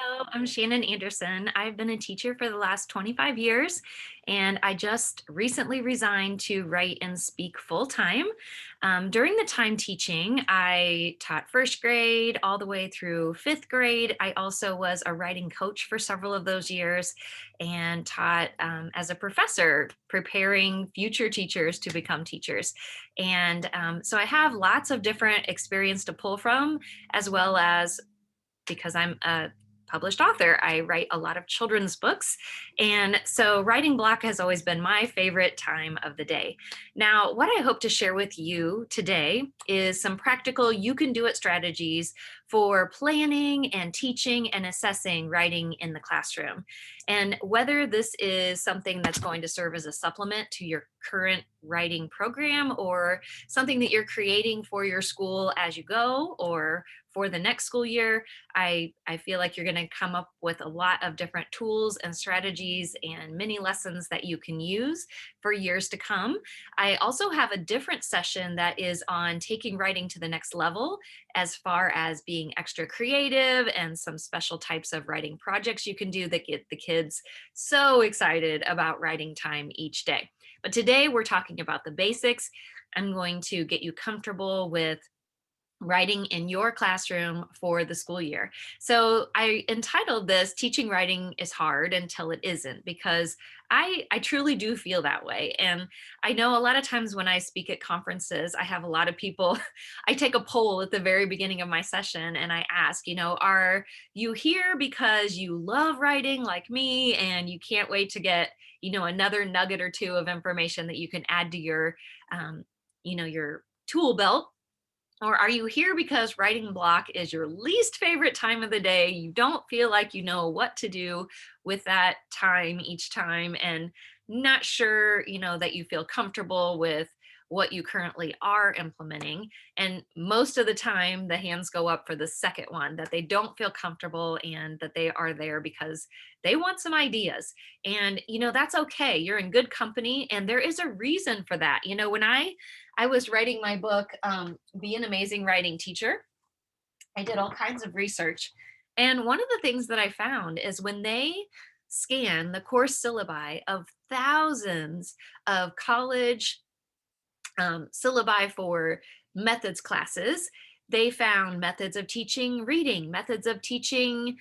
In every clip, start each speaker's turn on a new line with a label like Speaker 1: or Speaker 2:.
Speaker 1: Hello, I'm Shannon Anderson. I've been a teacher for the last 25 years, and I just recently resigned to write and speak full time. During the time teaching, I taught first grade all the way through fifth grade. I also was a writing coach for several of those years and taught as a professor, preparing future teachers to become teachers. And so I have lots of different experience to pull from, as well as because I'm a published author. I write a lot of children's books. And so writing block has always been my favorite time of the day. Now, what I hope to share with you today is some practical you can do it strategies for planning and teaching and assessing writing in the classroom. And whether this is something that's going to serve as a supplement to your current writing program or something that you're creating for your school as you go or for the next school year, I feel like you're going to come up with a lot of different tools and strategies and mini lessons that you can use for years to come. I also have a different session that is on taking writing to the next level as far as being extra creative and some special types of writing projects you can do that get the kids so excited about writing time each day. But today we're talking about the basics. I'm going to get you comfortable with writing in your classroom for the school year. So I entitled this Teaching Writing is Hard Until It Isn't, because I truly do feel that way. And I know a lot of times when I speak at conferences, I have a lot of people, I take a poll at the very beginning of my session and I ask, are you here because you love writing like me and you can't wait to get, another nugget or two of information that you can add to um, your tool belt, or are you here because writing block is your least favorite time of the day? You don't feel like you know what to do with that time each time and not sure, that you feel comfortable with what you currently are implementing. And most of the time, the hands go up for the second one, that they don't feel comfortable and that they are there because they want some ideas. And, that's okay. You're in good company and there is a reason for that. When I was writing my book, Be an Amazing Writing Teacher, I did all kinds of research. And one of the things that I found is when they scan the course syllabi of thousands of college syllabi for methods classes, they found methods of teaching reading, methods of teaching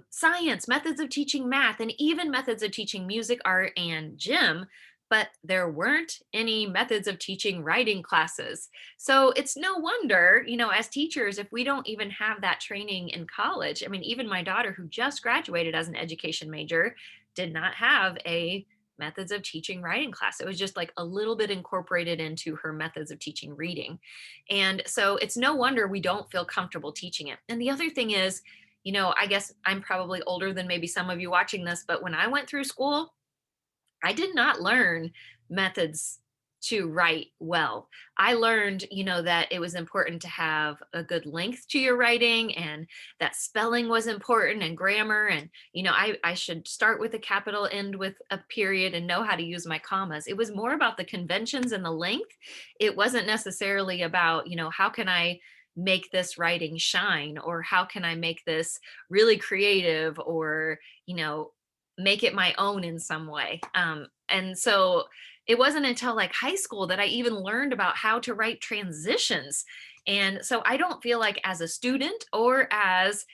Speaker 1: science, methods of teaching math, and even methods of teaching music, art, and gym. But there weren't any methods of teaching writing classes. So it's no wonder, as teachers, if we don't even have that training in college. I mean, even my daughter, who just graduated as an education major, did not have a methods of teaching writing class. It was just like a little bit incorporated into her methods of teaching reading. And so it's no wonder we don't feel comfortable teaching it. And the other thing is, I guess I'm probably older than maybe some of you watching this, but when I went through school, I did not learn methods to write well. I learned, that it was important to have a good length to your writing and that spelling was important and grammar. And, I should start with a capital, end with a period, and know how to use my commas. It was more about the conventions and the length. It wasn't necessarily about, how can I make this writing shine, or how can I make this really creative, or, make it my own in some way. And so it wasn't until like high school that I even learned about how to write transitions. And so I don't feel like as a student or as,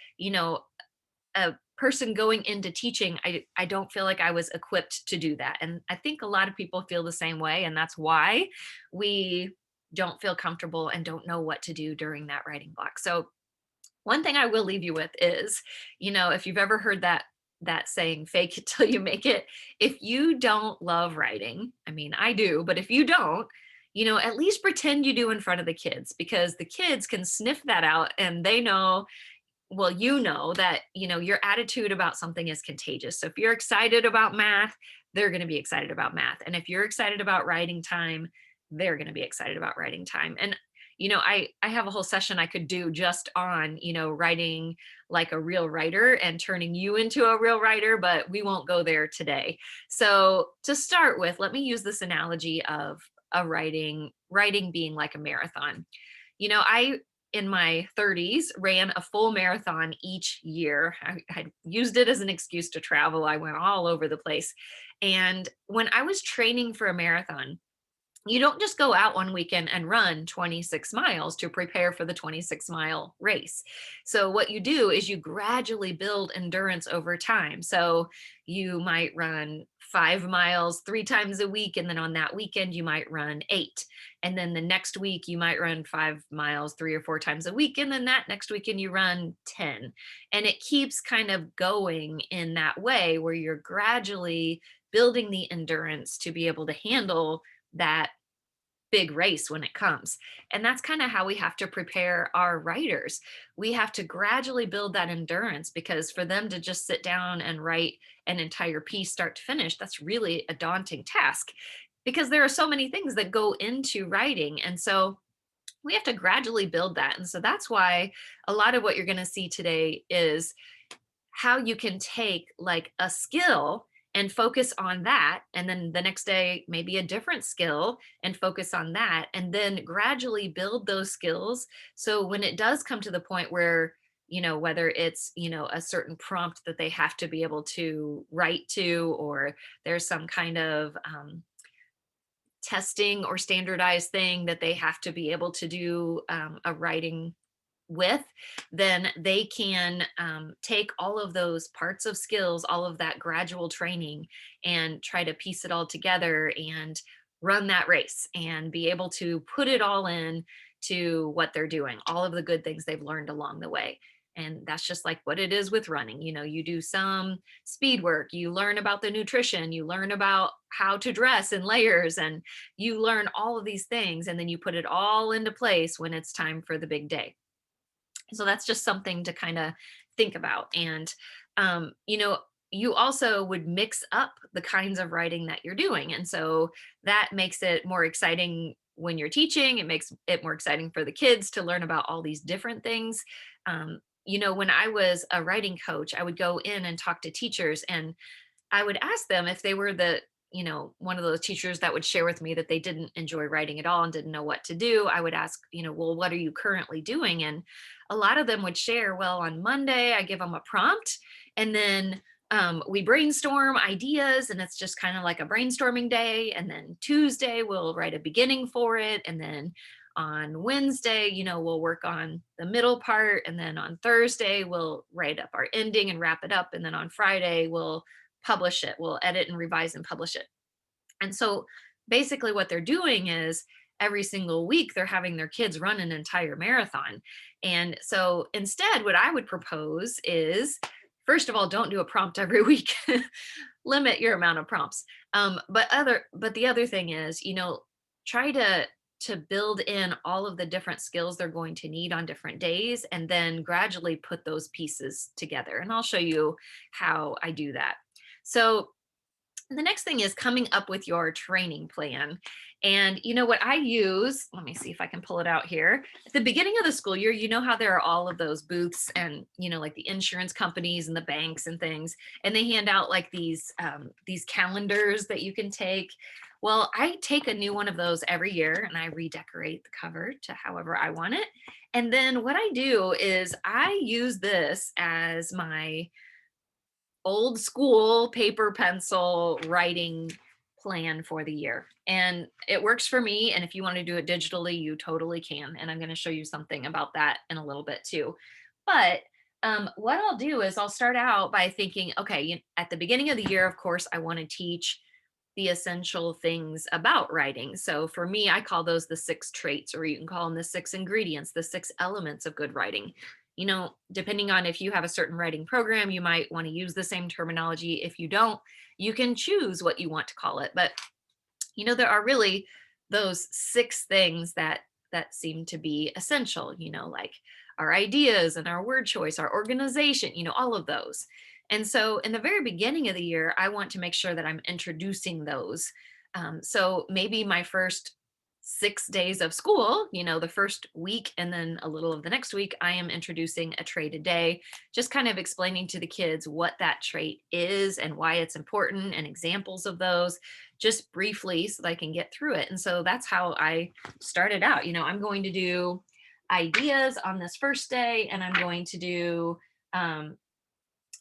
Speaker 1: a person going into teaching, I don't feel like I was equipped to do that. And I think a lot of people feel the same way. And that's why we don't feel comfortable and don't know what to do during that writing block. So one thing I will leave you with is, if you've ever heard that saying, fake it till you make it, if you don't love writing, I mean, I do, but if you don't, at least pretend you do in front of the kids, because the kids can sniff that out and they know, well, that, your attitude about something is contagious. So if you're excited about math, they're going to be excited about math. And if you're excited about writing time, they're going to be excited about writing time. And I have a whole session I could do just on, writing like a real writer and turning you into a real writer, but we won't go there today. So to start with, let me use this analogy of a writing being like a marathon. I in my 30s ran a full marathon each year. I used it as an excuse to travel. I went all over the place. And when I was training for a marathon, you don't just go out one weekend and run 26 miles to prepare for the 26-mile race. So, what you do is you gradually build endurance over time. So, you might run 5 miles 3 times a week, and then on that weekend, you might run eight. And then the next week, you might run 5 miles 3 or 4 times a week. And then that next weekend, you run 10. And it keeps kind of going in that way where you're gradually building the endurance to be able to handle that big race when it comes. And that's kind of how we have to prepare our writers. We have to gradually build that endurance, because for them to just sit down and write an entire piece start to finish, that's really a daunting task, because there are so many things that go into writing. And so we have to gradually build that. And so that's why a lot of what you're going to see today is how you can take like a skill and focus on that, and then the next day maybe a different skill and focus on that, and then gradually build those skills. So when it does come to the point where, whether it's, a certain prompt that they have to be able to write to, or there's some kind of testing or standardized thing that they have to be able to do a writing with, then they can take all of those parts of skills, all of that gradual training, and try to piece it all together and run that race and be able to put it all in to what they're doing, all of the good things they've learned along the way. And that's just like what it is with running. You do some speed work, you learn about the nutrition, you learn about how to dress in layers, and you learn all of these things, and then you put it all into place when it's time for the big day. So that's just something to kind of think about. And, you also would mix up the kinds of writing that you're doing. And so that makes it more exciting when you're teaching. It makes it more exciting for the kids to learn about all these different things. When I was a writing coach, I would go in and talk to teachers, and I would ask them if they were one of those teachers that would share with me that they didn't enjoy writing at all and didn't know what to do. I would ask, well, what are you currently doing? And a lot of them would share, well, on Monday, I give them a prompt, and then we brainstorm ideas, and it's just kind of like a brainstorming day. And then Tuesday, we'll write a beginning for it. And then on Wednesday, we'll work on the middle part. And then on Thursday, we'll write up our ending and wrap it up. And then on Friday, we'll publish it. We'll edit and revise and publish it. And so basically what they're doing is every single week they're having their kids run an entire marathon. And so instead, what I would propose is, first of all, don't do a prompt every week. Limit your amount of prompts. But the other thing is, try to build in all of the different skills they're going to need on different days, and then gradually put those pieces together. And I'll show you how I do that. So the next thing is coming up with your training plan. And what I use, let me see if I can pull it out here. At the beginning of the school year, how there are all of those booths, and like the insurance companies and the banks and things, and they hand out like these calendars that you can take. Well, I take a new one of those every year, and I redecorate the cover to however I want it. And then what I do is I use this as my old school paper pencil writing plan for the year. And it works for me. And if you want to do it digitally, you totally can. And I'm going to show you something about that in a little bit too. But what I'll do is I'll start out by thinking, okay, at the beginning of the year, of course, I want to teach the essential things about writing. So for me, I call those the 6 traits, or you can call them the 6 ingredients, the 6 elements of good writing. Depending on if you have a certain writing program, you might want to use the same terminology. If you don't, you can choose what you want to call it. But, there are really those 6 things that seem to be essential, like our ideas and our word choice, our organization, all of those. And so in the very beginning of the year, I want to make sure that I'm introducing those. So maybe my first 6 days of school, the first week and then a little of the next week, I am introducing a trait a day, just kind of explaining to the kids what that trait is and why it's important, and examples of those, just briefly, so that I can get through it. And so that's how I started out. I'm going to do ideas on this first day, and um,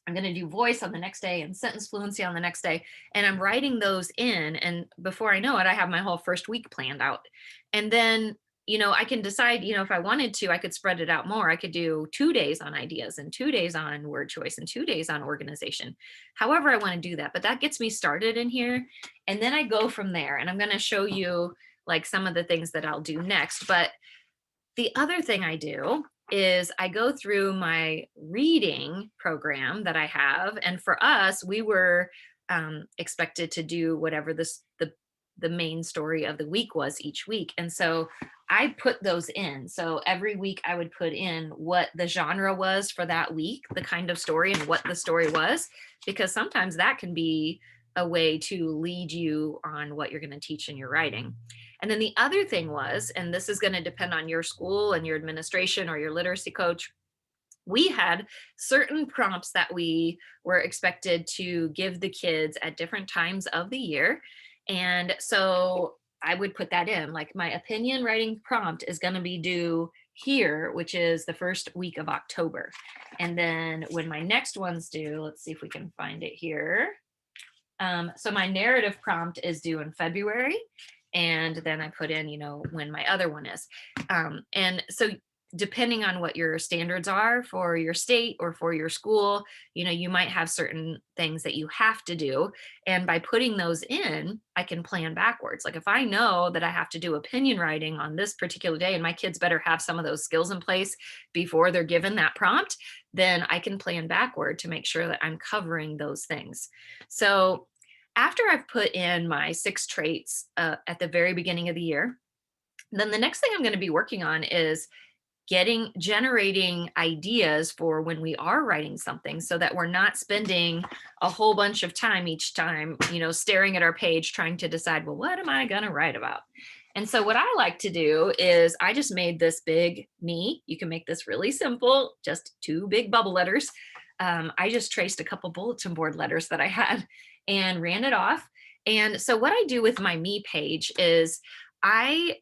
Speaker 1: I'm going to do voice on the next day and sentence fluency on the next day. And I'm writing those in. And before I know it, I have my whole first week planned out. And then, I can decide, if I wanted to, I could spread it out more. I could do 2 days on ideas and 2 days on word choice and 2 days on organization. However, I want to do that. But that gets me started in here. And then I go from there. And I'm going to show you like some of the things that I'll do next. But the other thing I do is I go through my reading program that I have, and for us, we were expected to do whatever the main story of the week was each week, and so I put those in. So every week I would put in what the genre was for that week, the kind of story, and what the story was, because sometimes that can be a way to lead you on what you're going to teach in your writing. And then the other thing was, and this is going to depend on your school and your administration or your literacy coach, we had certain prompts that we were expected to give the kids at different times of the year. And so I would put that in, like my opinion writing prompt is going to be due here, which is the first week of October. And then when my next one's due, let's see if we can find it here. So my narrative prompt is due in February. And then I put in, when my other one is. And so depending on what your standards are for your state or for your school, you might have certain things that you have to do. And by putting those in, I can plan backwards. Like if I know that I have to do opinion writing on this particular day and my kids better have some of those skills in place before they're given that prompt, then I can plan backward to make sure that I'm covering those things. So after I've put in my 6 traits at the very beginning of the year, then the next thing I'm going to be working on is generating ideas for when we are writing something, so that we're not spending a whole bunch of time each time, staring at our page trying to decide, well, what am I going to write about? And so what I like to do is I just made this big me. You can make this really simple, just 2 big bubble letters. I just traced a couple bulletin board letters that I had and ran it off. And so what I do with my me page is I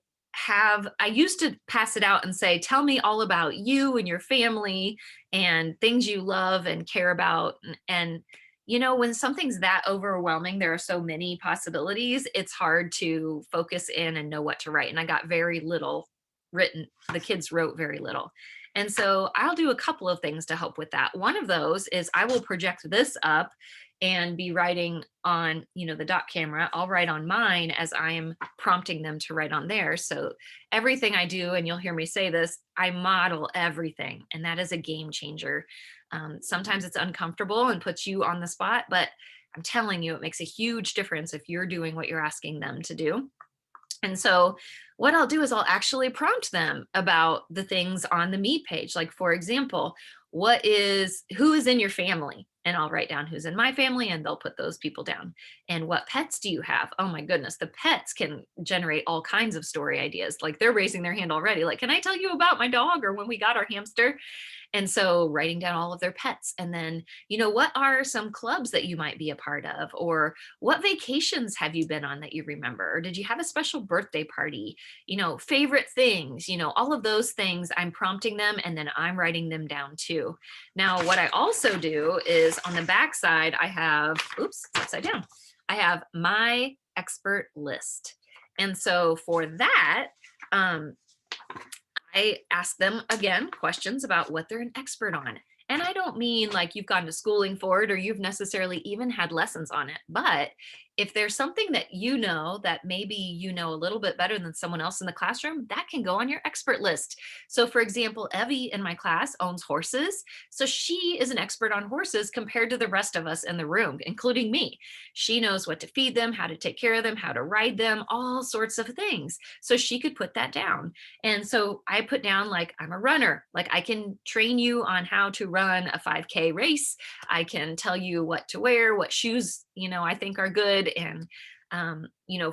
Speaker 1: used to pass it out and say, tell me all about you and your family and things you love and care about. And when something's that overwhelming, there are so many possibilities, it's hard to focus in and know what to write. And I got very little written. The kids wrote very little. And so I'll do a couple of things to help with that. One of those is I will project this up and be writing on, the dot camera. I'll write on mine as I'm prompting them to write on theirs. So everything I do, and you'll hear me say this, I model everything. And that is a game changer. Sometimes it's uncomfortable and puts you on the spot, but I'm telling you, it makes a huge difference if you're doing what you're asking them to do. And so what I'll do is I'll actually prompt them about the things on the me page. Like, for example, who is in your family? And I'll write down who's in my family and they'll put those people down. And what pets do you have? Oh my goodness, the pets can generate all kinds of story ideas. Like they're raising their hand already. Like, can I tell you about my dog or when we got our hamster? And so writing down all of their pets. And then, what are some clubs that you might be a part of? Or what vacations have you been on that you remember? Or did you have a special birthday party? Favorite things, all of those things I'm prompting them and then I'm writing them down too. Now, what I also do is on the back side, I have, oops, it's upside down. I have my expert list. And so for that, I ask them again questions about what they're an expert on. And I don't mean like you've gone to schooling for it or you've necessarily even had lessons on it. But if there's something that that maybe a little bit better than someone else in the classroom, that can go on your expert list. So for example, Evie in my class owns horses. So she is an expert on horses compared to the rest of us in the room, including me. She knows what to feed them, how to take care of them, how to ride them, all sorts of things. So she could put that down. And so I put down like, I'm a runner. Like I can train you on how to run a 5K race. I can tell you what to wear, what shoes, I think are good. And,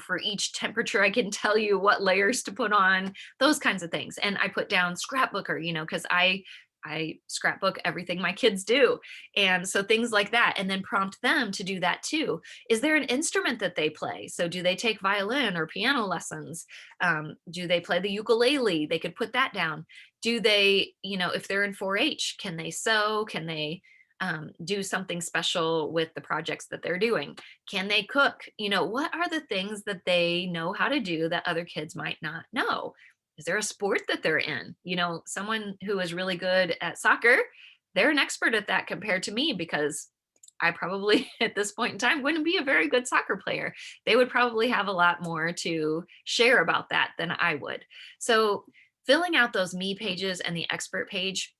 Speaker 1: for each temperature, I can tell you what layers to put on, those kinds of things. And I put down scrapbooker, because I I scrapbook everything my kids do. And so things like that, and then prompt them to do that too. Is there an instrument that they play? So do they take violin or piano lessons? Do they play the ukulele? They could put that down. Do they, if they're in 4-H, can they sew? Can they do something special with the projects that they're doing? Can they cook? What are the things that they know how to do that other kids might not know? Is there a sport that they're in? Someone who is really good at soccer, they're an expert at that compared to me, because I probably at this point in time wouldn't be a very good soccer player. They would probably have a lot more to share about that than I would. So filling out those me pages and the expert page,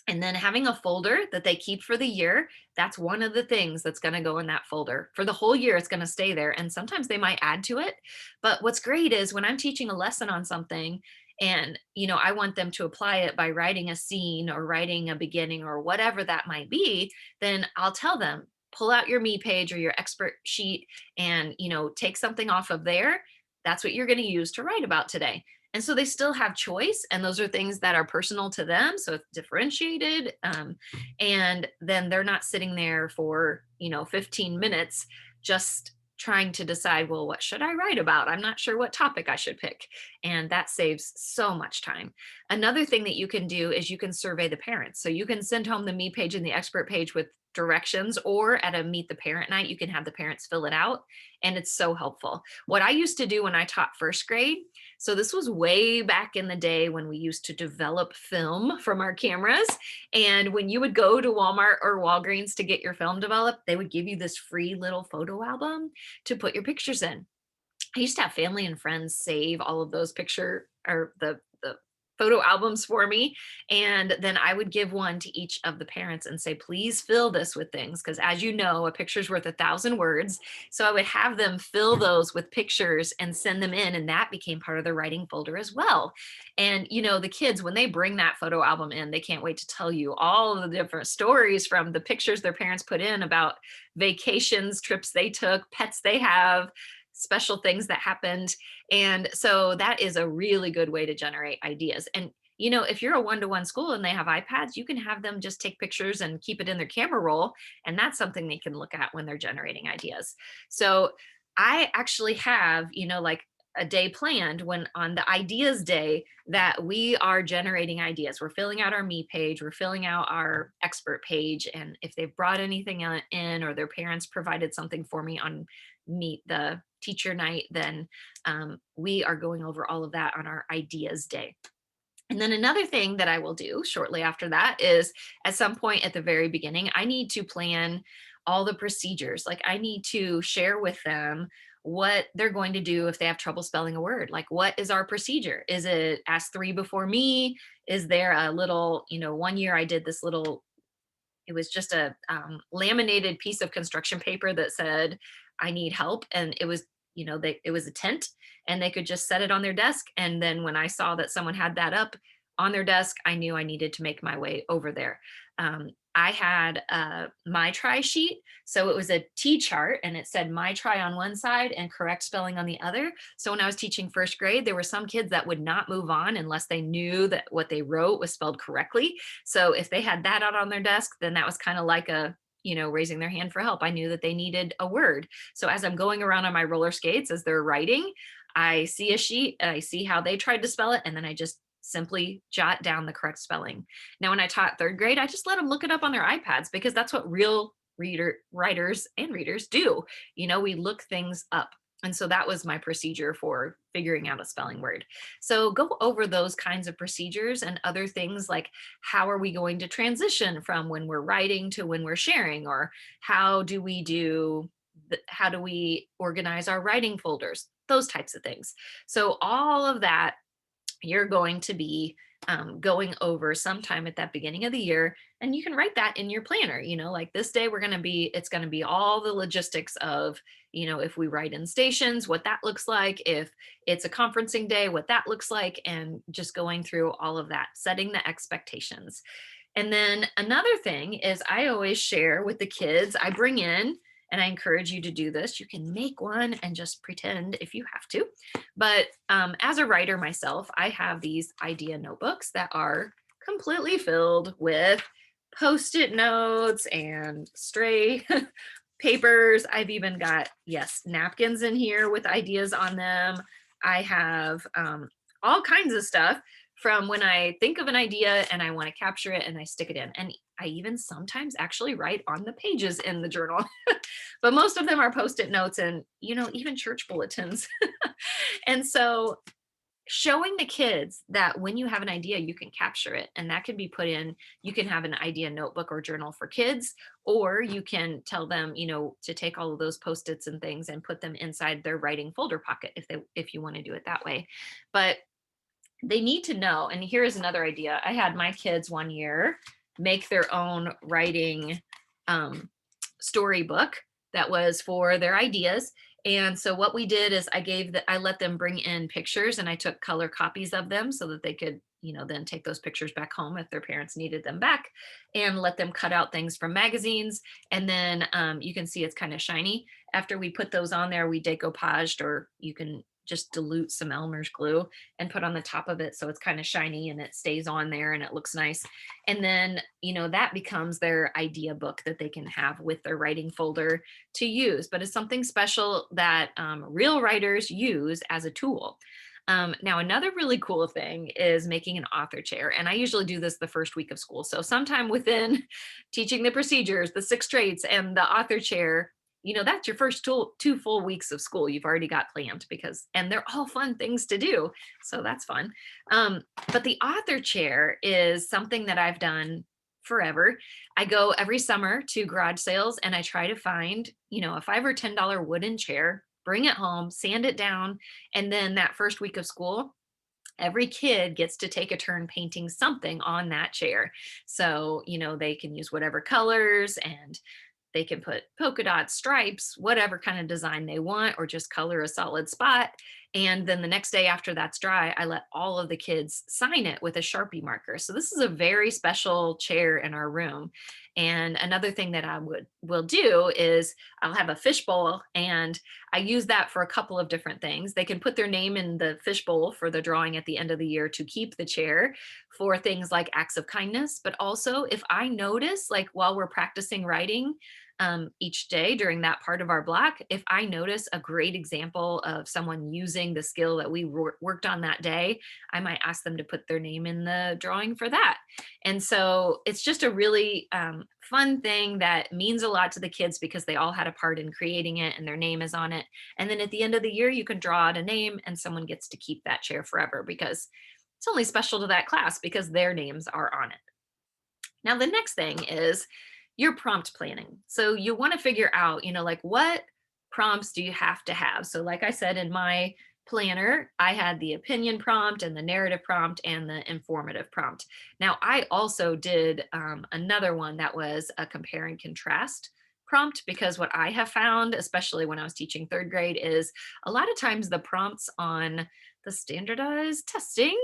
Speaker 1: and then having a folder that they keep for the year, that's one of the things that's going to go in that folder. For the whole year, it's going to stay there. And sometimes they might add to it. But what's great is when I'm teaching a lesson on something and, I want them to apply it by writing a scene or writing a beginning or whatever that might be, then I'll tell them, pull out your me page or your expert sheet and, take something off of there. That's what you're going to use to write about today. And so they still have choice, and those are things that are personal to them, so it's differentiated. And then they're not sitting there for 15 minutes just trying to decide, well, what should I write about? I'm not sure what topic I should pick. And that saves so much time. Another thing that you can do is you can survey the parents. So you can send home the me page and the expert page with directions, or at a meet the parent night, you can have the parents fill it out. And it's so helpful. What I used to do when I taught first grade, so this was way back in the day when we used to develop film from our cameras. And when you would go to Walmart or Walgreens to get your film developed, they would give you this free little photo album to put your pictures in. I used to have family and friends save all of those picture or the photo albums for me. And then I would give one to each of the parents and say, please fill this with things. Because as you know, a picture's worth 1,000 words. So I would have them fill those with pictures and send them in. And that became part of the writing folder as well. And, the kids, when they bring that photo album in, they can't wait to tell you all of the different stories from the pictures their parents put in about vacations, trips they took, pets they have, special things that happened. And so that is a really good way to generate ideas. And if you're a one-to-one school and they have iPads, you can have them just take pictures and keep it in their camera roll. And that's something they can look at when they're generating ideas. So I actually have, like a day planned when on the ideas day that we are generating ideas. We're filling out our me page, we're filling out our expert page. And if they've brought anything in or their parents provided something for me on meet the teacher night, then we are going over all of that on our ideas day. And then another thing that I will do shortly after that is at some point at the very beginning, I need to plan all the procedures. Like I need to share with them what they're going to do if they have trouble spelling a word. Like, what is our procedure? Is it ask three before me? Is there a little, one year I did this little, it was just a laminated piece of construction paper that said, I need help. And it was, it was a tent and they could just set it on their desk. And then when I saw that someone had that up on their desk, I knew I needed to make my way over there. I had my try sheet. So it was a T chart and it said my try on one side and correct spelling on the other. So when I was teaching first grade, there were some kids that would not move on unless they knew that what they wrote was spelled correctly. So if they had that out on their desk, then that was kind of like a, raising their hand for help. I knew that they needed a word. So as I'm going around on my roller skates, as they're writing, I see a sheet, I see how they tried to spell it, and then I just simply jot down the correct spelling. Now, when I taught third grade, I just let them look it up on their iPads because that's what real writers and readers do. We look things up. And so that was my procedure for figuring out a spelling word. So go over those kinds of procedures and other things like how are we going to transition from when we're writing to when we're sharing, or how do we organize our writing folders, those types of things. So all of that you're going to be going over sometime at that beginning of the year, and you can write that in your planner. Like this day it's going to be all the logistics of, if we write in stations, what that looks like, if it's a conferencing day, what that looks like, and just going through all of that, setting the expectations. And then another thing is I always share with the kids, I bring in, and I encourage you to do this. You can make one and just pretend if you have to. But as a writer myself, I have these idea notebooks that are completely filled with post-it notes and stray papers. I've even got, yes, napkins in here with ideas on them. I have all kinds of stuff from when I think of an idea and I want to capture it and I stick it in. And I even sometimes actually write on the pages in the journal, but most of them are post-it notes and, even church bulletins. And so showing the kids that when you have an idea, you can capture it and that can be put in, you can have an idea notebook or journal for kids, or you can tell them, to take all of those post-its and things and put them inside their writing folder pocket if you want to do it that way. But they need to know, and here is another idea. I had my kids one year make their own writing um, storybook that was for their ideas. And so what we did is I let them bring in pictures and I took color copies of them so that they could, then take those pictures back home if their parents needed them back, and let them cut out things from magazines. And then you can see it's kind of shiny. After we put those on there, we decoupaged, or you can just dilute some Elmer's glue and put on the top of it so it's kind of shiny and it stays on there and it looks nice. And then, that becomes their idea book that they can have with their writing folder to use. But it's something special that real writers use as a tool. Now, another really cool thing is making an author chair. And I usually do this the first week of school. So sometime within teaching the procedures, the 6 traits, and the author chair, that's your first 2 full weeks of school you've already got planned, and they're all fun things to do. So that's fun. But the author chair is something that I've done forever. I go every summer to garage sales and I try to find, a $5 or $10 wooden chair, bring it home, sand it down. And then that first week of school, every kid gets to take a turn painting something on that chair. So, they can use whatever colors, and they can put polka dots, stripes, whatever kind of design they want, or just color a solid spot. And then the next day after that's dry, I let all of the kids sign it with a Sharpie marker. So this is a very special chair in our room. And another thing that will do is I'll have a fishbowl, and I use that for a couple of different things. They can put their name in the fishbowl for the drawing at the end of the year to keep the chair for things like acts of kindness. But also, if I notice, like while we're practicing writing, each day during that part of our block, if I notice a great example of someone using the skill that we worked on that day, I might ask them to put their name in the drawing for that. And so it's just a really fun thing that means a lot to the kids because they all had a part in creating it and their name is on it. And then at the end of the year, you can draw out a name and someone gets to keep that chair forever because it's only special to that class because their names are on it. Now, the next thing is your prompt planning. So you want to figure out, like what prompts do you have to have? So like I said, in my planner, I had the opinion prompt and the narrative prompt and the informative prompt. Now, I also did another one that was a compare and contrast prompt, because what I have found, especially when I was teaching third grade, is a lot of times the prompts on the standardized testing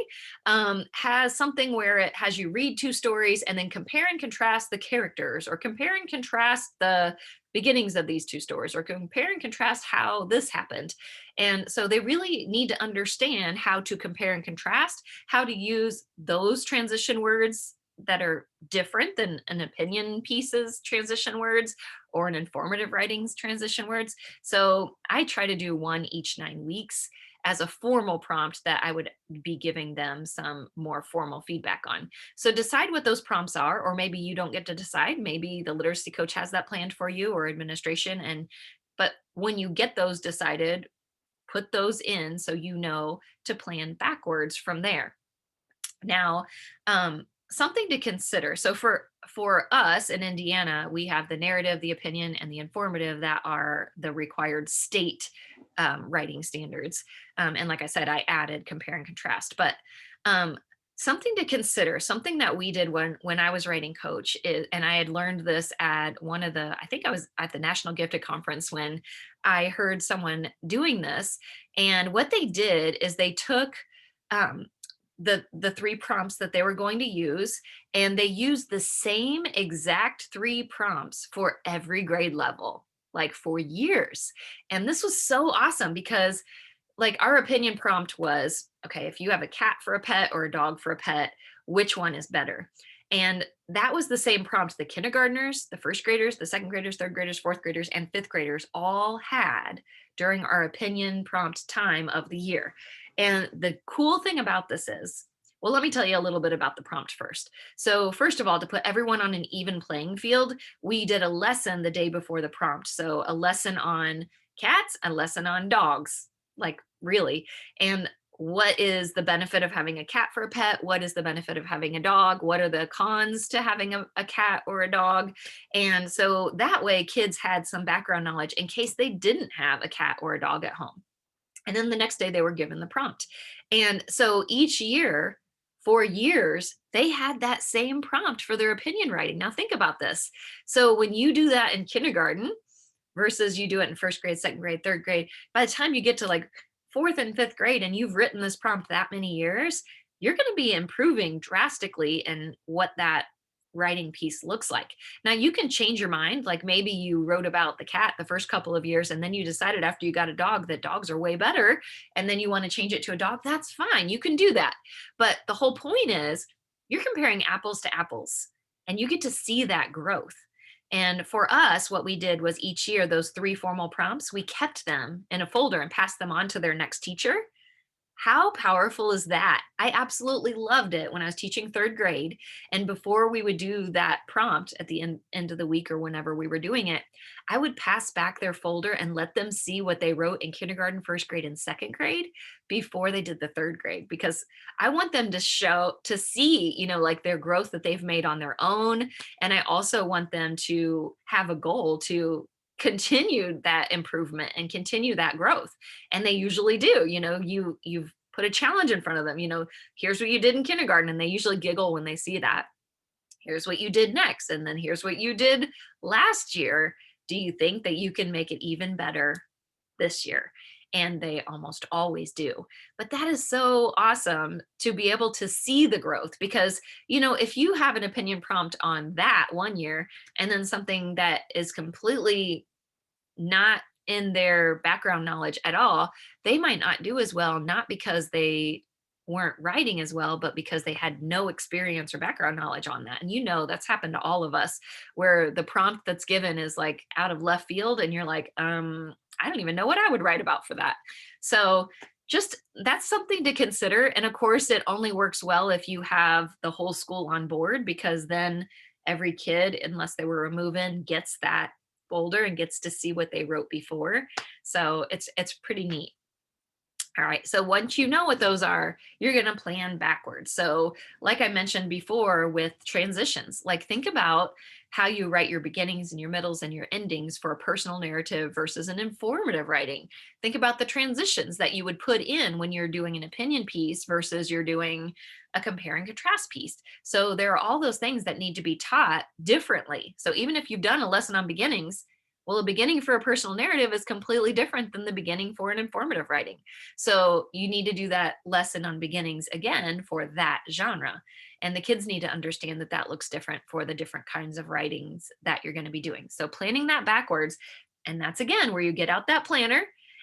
Speaker 1: has something where it has you read 2 stories and then compare and contrast the characters, or compare and contrast the beginnings of these 2 stories, or compare and contrast how this happened. And so they really need to understand how to compare and contrast, how to use those transition words that are different than an opinion piece's transition words or an informative writing's transition words. So I try to do one each 9 weeks as a formal prompt that I would be giving them some more formal feedback on. So decide what those prompts are, or maybe you don't get to decide. Maybe the literacy coach has that planned for you, or administration. But when you get those decided, put those in so you know to plan backwards from there. Now, something to consider. So for us in Indiana, we have the narrative, the opinion, and the informative that are the required state writing standards. And like I said, I added compare and contrast. But something to consider, something that we did when I was writing coach is, and I had learned this at I think I was at the National Gifted Conference when I heard someone doing this. And what they did is they took um, the 3 prompts that they were going to use, and they used the same exact 3 prompts for every grade level, like for years. And this was so awesome because, like, our opinion prompt was, okay, if you have a cat for a pet or a dog for a pet, which one is better. And that was the same prompt the kindergartners, the first graders, the second graders, third graders, fourth graders, and fifth graders all had during our opinion prompt time of the year. And the cool thing about this is, well, let me tell you a little bit about the prompt first. So, first of all, to put everyone on an even playing field, we did a lesson the day before the prompt. So, a lesson on cats, a lesson on dogs, like really. And what is the benefit of having a cat for a pet? What is the benefit of having a dog? What are the cons to having a cat or a dog? And so that way, kids had some background knowledge in case they didn't have a cat or a dog at home. And then the next day, they were given the prompt. And so each year, for years, they had that same prompt for their opinion writing. Now, think about this. So, when you do that in kindergarten, versus you do it in first grade, second grade, third grade. By the time you get to like fourth and fifth grade and you've written this prompt that many years, you're going to be improving drastically in what that writing piece looks like. Now you can change your mind. Like maybe you wrote about the cat the first couple of years and then you decided after you got a dog that dogs are way better and then you want to change it to a dog. That's fine. You can do that. But the whole point is you're comparing apples to apples and you get to see that growth. And for us, what we did was each year, those three formal prompts, we kept them in a folder and passed them on to their next teacher. How powerful is that? I absolutely loved it when I was teaching third grade. And before we would do that prompt at the end of the week or whenever we were doing it, I would pass back their folder and let them see what they wrote in kindergarten, first grade, and second grade before they did the third grade, because I want them to to see, like their growth that they've made on their own. And I also want them to have a goal to continue that improvement and continue that growth, and they usually do. You've put a challenge in front of them. Here's what you did in kindergarten, and they usually giggle when they see that. Here's what you did next, and then here's what you did last year. Do you think that you can make it even better this year? And they almost always do. But that is so awesome to be able to see the growth, because if you have an opinion prompt on that one year and then something that is completely not in their background knowledge at all, they might not do as well, not because they weren't writing as well, but because they had no experience or background knowledge on that. And that's happened to all of us, where the prompt that's given is like out of left field and you're like, I don't even know what I would write about for that. So just that's something to consider. And of course, it only works well if you have the whole school on board, because then every kid, unless they were a move-in, gets that folder and gets to see what they wrote before. So it's pretty neat. All right. So once you know what those are, you're going to plan backwards. So, like I mentioned before with transitions, like think about how you write your beginnings and your middles and your endings for a personal narrative versus an informative writing. Think about the transitions that you would put in when you're doing an opinion piece versus you're doing a compare and contrast piece. So, there are all those things that need to be taught differently. So, even if you've done a lesson on beginnings, well, a beginning for a personal narrative is completely different than the beginning for an informative writing. So you need to do that lesson on beginnings again for that genre. And the kids need to understand that that looks different for the different kinds of writings that you're going to be doing. So planning that backwards. And that's again where you get out that planner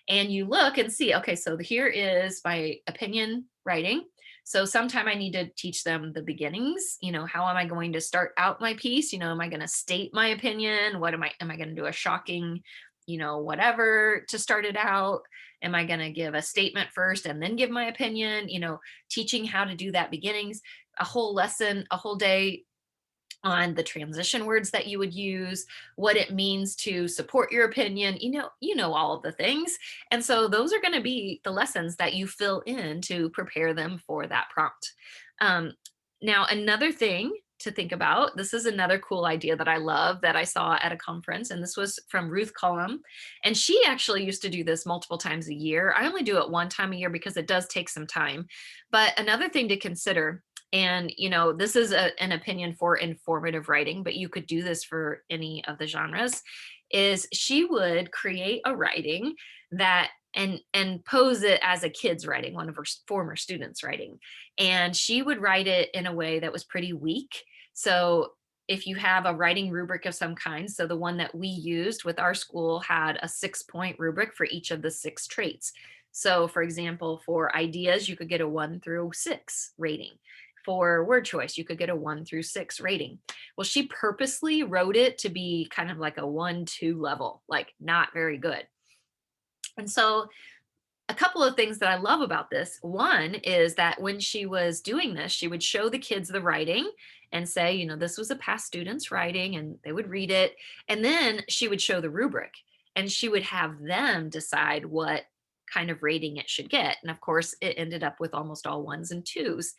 Speaker 1: and you look and see, okay, so here is my opinion writing. So sometime I need to teach them the beginnings. How am I going to start out my piece? Am I going to state my opinion? Am I going to do a shocking, whatever to start it out? Am I going to give a statement first and then give my opinion? Teaching how to do that beginnings, a whole lesson, a whole day on the transition words that you would use, what it means to support your opinion, all of the things. And so those are going to be the lessons that you fill in to prepare them for that prompt. Now, another thing to think about, this is another cool idea that I love that I saw at a conference, and this was from Ruth Cullum. And she actually used to do this multiple times a year. I only do it one time a year because it does take some time. But another thing to consider, and this is an opinion for informative writing, but you could do this for any of the genres, is she would create a writing that and pose it as a kid's writing, one of her former students writing. And she would write it in a way that was pretty weak. So if you have a writing rubric of some kind, so the one that we used with our school had a 6-point rubric for each of the 6 traits. So for example, for ideas, you could get a 1 through 6 rating. for word choice. You could get a 1 through 6 rating. Well, she purposely wrote it to be kind of like a 1, 2 level, like not very good. And so a couple of things that I love about this. One is that when she was doing this, she would show the kids the writing and say, this was a past student's writing, and they would read it. And then she would show the rubric, and she would have them decide what kind of rating it should get. And of course, it ended up with almost all 1s and 2s.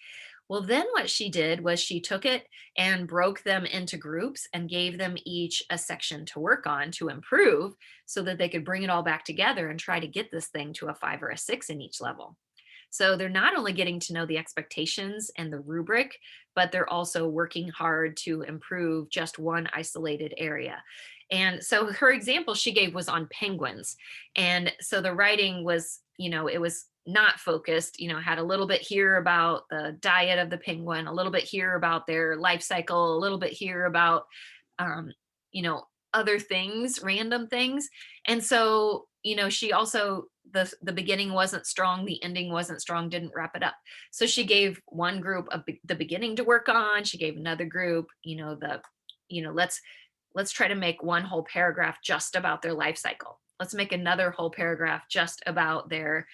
Speaker 1: Well, then what she did was she took it and broke them into groups and gave them each a section to work on to improve so that they could bring it all back together and try to get this thing to a 5 or a 6 in each level. So they're not only getting to know the expectations and the rubric, but they're also working hard to improve just one isolated area. And so her example she gave was on penguins. And so the writing was, it was not focused, had a little bit here about the diet of the penguin, a little bit here about their life cycle, a little bit here about, um, you know, other things, random things. And so, she also, the beginning wasn't strong, the ending wasn't strong, didn't wrap it up. So she gave one group the beginning to work on. She gave another group, let's try to make one whole paragraph just about their life cycle. Let's make another whole paragraph just about their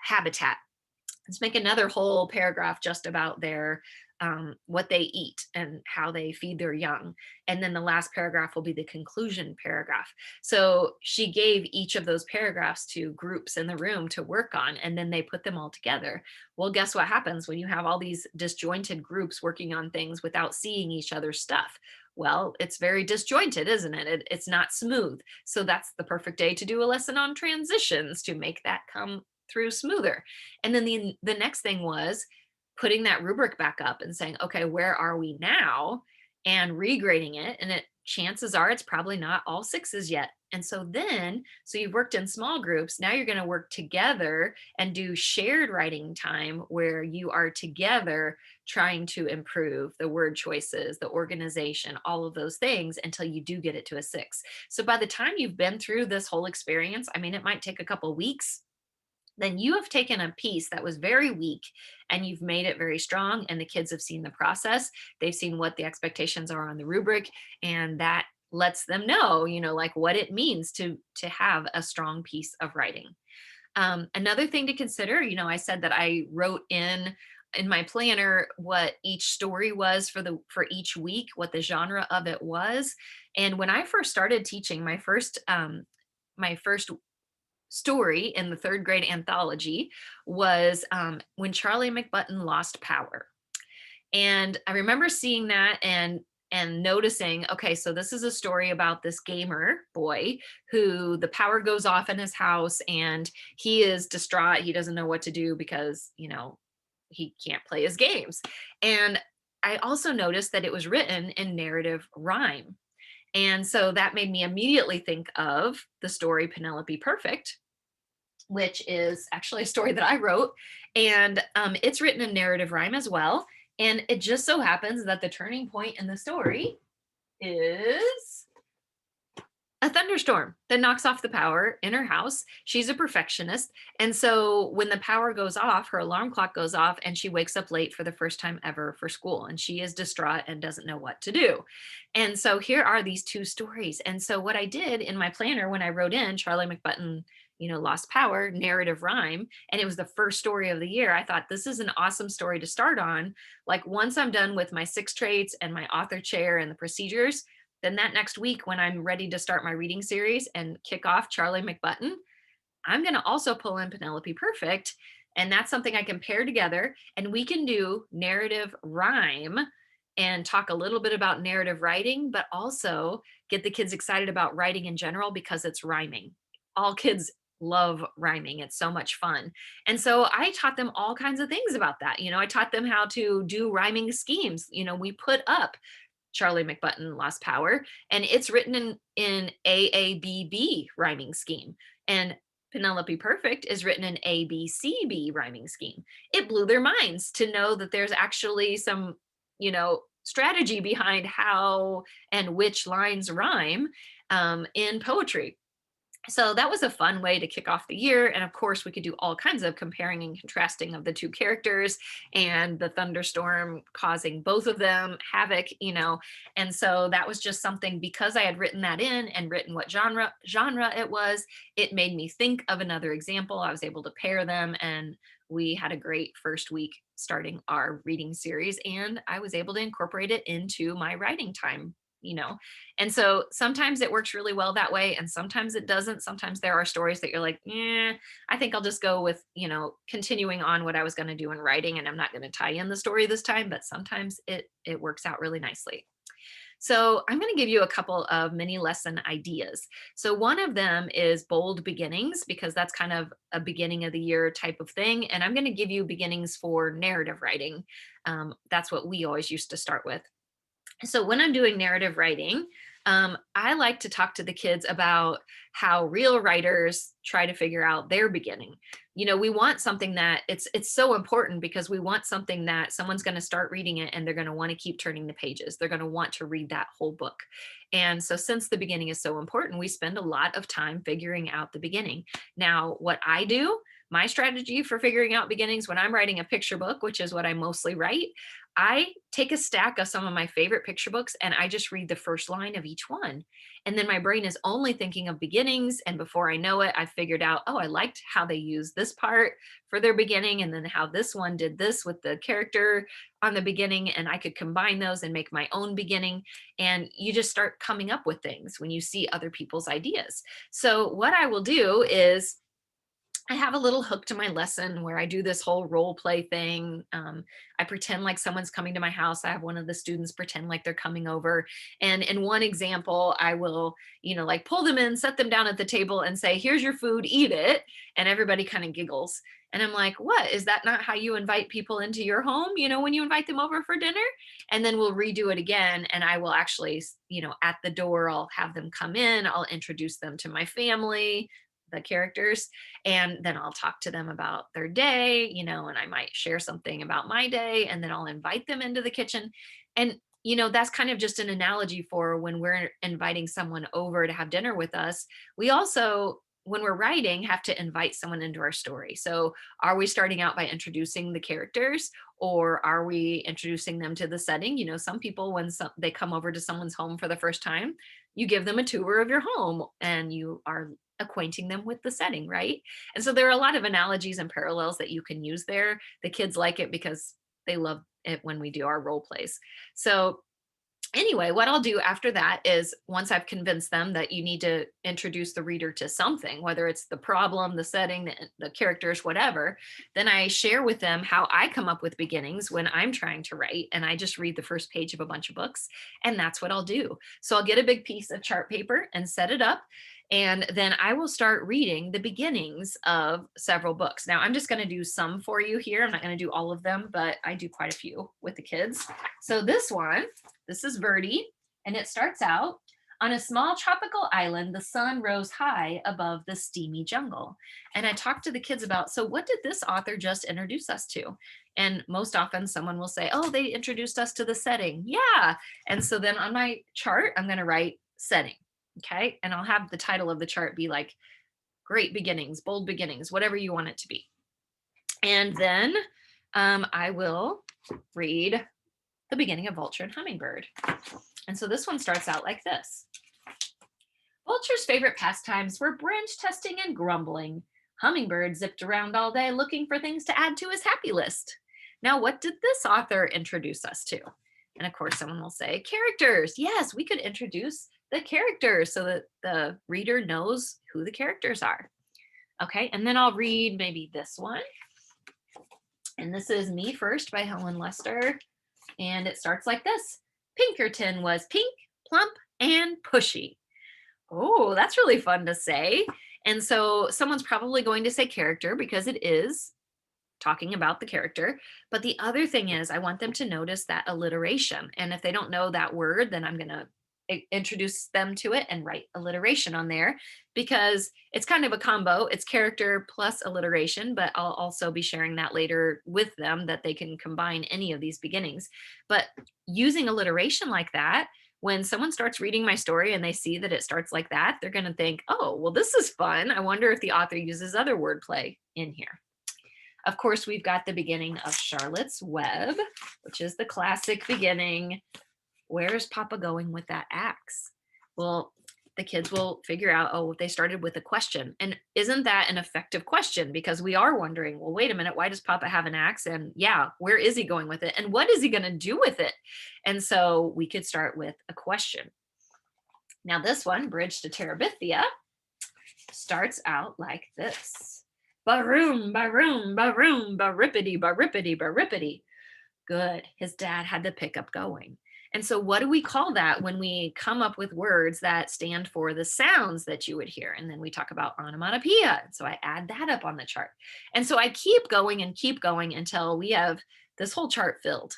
Speaker 1: habitat. Let's make another whole paragraph just about their what they eat and how they feed their young. And then the last paragraph will be the conclusion paragraph. So she gave each of those paragraphs to groups in the room to work on, and then they put them all together. Well, guess what happens when you have all these disjointed groups working on things without seeing each other's stuff? Well, it's very disjointed, isn't it? It's not smooth. So that's the perfect day to do a lesson on transitions to make that come through smoother. And then the next thing was putting that rubric back up and saying, okay, where are we now? And regrading it. And chances are it's probably not all 6s yet. And so you've worked in small groups. Now you're going to work together and do shared writing time where you are together trying to improve the word choices, the organization, all of those things until you do get it to a 6. So by the time you've been through this whole experience, I mean, it might take a couple weeks, then you have taken a piece that was very weak and you've made it very strong, and the kids have seen the process. They've seen what the expectations are on the rubric, and that lets them know, like what it means to have a strong piece of writing. Another thing to consider, I said that I wrote in my planner what each story was for each week, what the genre of it was. And when I first started teaching, my first story in the 3rd grade anthology was when Charlie McButton lost power. And I remember seeing that and noticing, okay, so this is a story about this gamer boy who the power goes off in his house and he is distraught. He doesn't know what to do because, he can't play his games. And I also noticed that it was written in narrative rhyme. And so that made me immediately think of the story Penelope Perfect, which is actually a story that I wrote. And it's written in narrative rhyme as well. And it just so happens that the turning point in the story is a thunderstorm that knocks off the power in her house. She's a perfectionist. And so when the power goes off, her alarm clock goes off and she wakes up late for the first time ever for school. And she is distraught and doesn't know what to do. And so here are these 2 stories. And so what I did in my planner when I wrote in Charlie McButton, lost power, narrative rhyme, and it was the first story of the year, I thought this is an awesome story to start on. Like once I'm done with my 6 traits and my author chair and the procedures, then that next week when I'm ready to start my reading series and kick off Charlie McButton, I'm going to also pull in Penelope Perfect. And that's something I can pair together, and we can do narrative rhyme and talk a little bit about narrative writing, but also get the kids excited about writing in general because it's rhyming. All kids love rhyming. It's so much fun. And so I taught them all kinds of things about that. I taught them how to do rhyming schemes. We put up Charlie McButton lost power, and it's written in AABB rhyming scheme. And Penelope Perfect is written in ABCB rhyming scheme. It blew their minds to know that there's actually some, strategy behind how and which lines rhyme in poetry. So that was a fun way to kick off the year. And of course, we could do all kinds of comparing and contrasting of the two characters and the thunderstorm causing both of them havoc. And so that was just something, because I had written that in and written what genre it was, it made me think of another example. I was able to pair them, and we had a great first week starting our reading series, and I was able to incorporate it into my writing time. And so sometimes it works really well that way, and sometimes it doesn't. Sometimes there are stories that you're like, I think I'll just go with, continuing on what I was going to do in writing, and I'm not going to tie in the story this time. But sometimes it works out really nicely. So I'm going to give you a couple of mini lesson ideas. So one of them is bold beginnings, because that's kind of a beginning of the year type of thing. And I'm going to give you beginnings for narrative writing. That's what we always used to start with. So when I'm doing narrative writing, I like to talk to the kids about how real writers try to figure out their beginning. We want something that it's so important, because we want something that someone's going to start reading it and they're going to want to keep turning the pages. They're going to want to read that whole book. And so since the beginning is so important, we spend a lot of time figuring out the beginning. Now, what I do, my strategy for figuring out beginnings when I'm writing a picture book, which is what I mostly write, I take a stack of some of my favorite picture books and I just read the first line of each one. And then my brain is only thinking of beginnings. And before I know it, I've figured out, oh, I liked how they used this part for their beginning, and then how this one did this with the character on the beginning. And I could combine those and make my own beginning. And you just start coming up with things when you see other people's ideas. So what I will do is, I have a little hook to my lesson where I do this whole role play thing. I pretend like someone's coming to my house. I have one of the students pretend like they're coming over. And in one example, I will, like pull them in, set them down at the table and say, here's your food, eat it. And everybody kind of giggles. And I'm like, what? Is that not how you invite people into your home? When you invite them over for dinner? And then we'll redo it again. And I will actually, at the door, I'll have them come in. I'll introduce them to my family, the characters, and then I'll talk to them about their day, and I might share something about my day, and then I'll invite them into the kitchen. And that's kind of just an analogy for when we're inviting someone over to have dinner with us. We also, when we're writing, have to invite someone into our story. So are we starting out by introducing the characters, or are we introducing them to the setting? Some people, when they come over to someone's home for the first time, you give them a tour of your home and you are acquainting them with the setting, right? And so there are a lot of analogies and parallels that you can use there. The kids like it because they love it when we do our role plays. So anyway, what I'll do after that is, once I've convinced them that you need to introduce the reader to something, whether it's the problem, the setting, the characters, whatever, then I share with them how I come up with beginnings when I'm trying to write. And I just read the first page of a bunch of books, and that's what I'll do. So I'll get a big piece of chart paper and set it up. And then I will start reading the beginnings of several books. Now, I'm just going to do some for you here. I'm not going to do all of them, but I do quite a few with the kids. So this is Verdi, and it starts out, on a small tropical island, the sun rose high above the steamy jungle. And I talked to the kids about, so what did this author just introduce us to? And most often someone will say, oh, they introduced us to the setting. Yeah. And so then on my chart, I'm going to write setting. Okay. And I'll have the title of the chart be like great beginnings, bold beginnings, whatever you want it to be. And then I will read the beginning of Vulture and Hummingbird. And so this one starts out like this. Vulture's favorite pastimes were branch testing and grumbling. Hummingbird zipped around all day looking for things to add to his happy list. Now, what did this author introduce us to? And of course, someone will say, characters. Yes, we could introduce the characters so that the reader knows who the characters are. Okay, and then I'll read maybe this one. And this is Me First by Helen Lester. And it starts like this. Pinkerton was pink, plump, and pushy. Oh, that's really fun to say. And so someone's probably going to say character because it is talking about the character. But the other thing is, I want them to notice that alliteration. And if they don't know that word, then I'm going to introduce them to it and write alliteration on there, because it's kind of a combo. It's character plus alliteration, but I'll also be sharing that later with them, that they can combine any of these beginnings. But using alliteration like that, when someone starts reading my story and they see that it starts like that, they're going to think, oh, well, this is fun. I wonder if the author uses other wordplay in here. Of course, we've got the beginning of Charlotte's Web, which is the classic beginning. Where's Papa going with that axe? Well, the kids will figure out, oh, they started with a question. And isn't that an effective question? Because we are wondering, well, wait a minute, why does Papa have an axe? And yeah, where is he going with it? And what is he going to do with it? And so we could start with a question. Now, this one, Bridge to Terabithia, starts out like this. Baroom, baroom, baroom, barippity, barippity, barippity. Good. His dad had the pickup going. And so, what do we call that when we come up with words that stand for the sounds that you would hear? And then we talk about onomatopoeia. So, I add that up on the chart. And so, I keep going until we have this whole chart filled.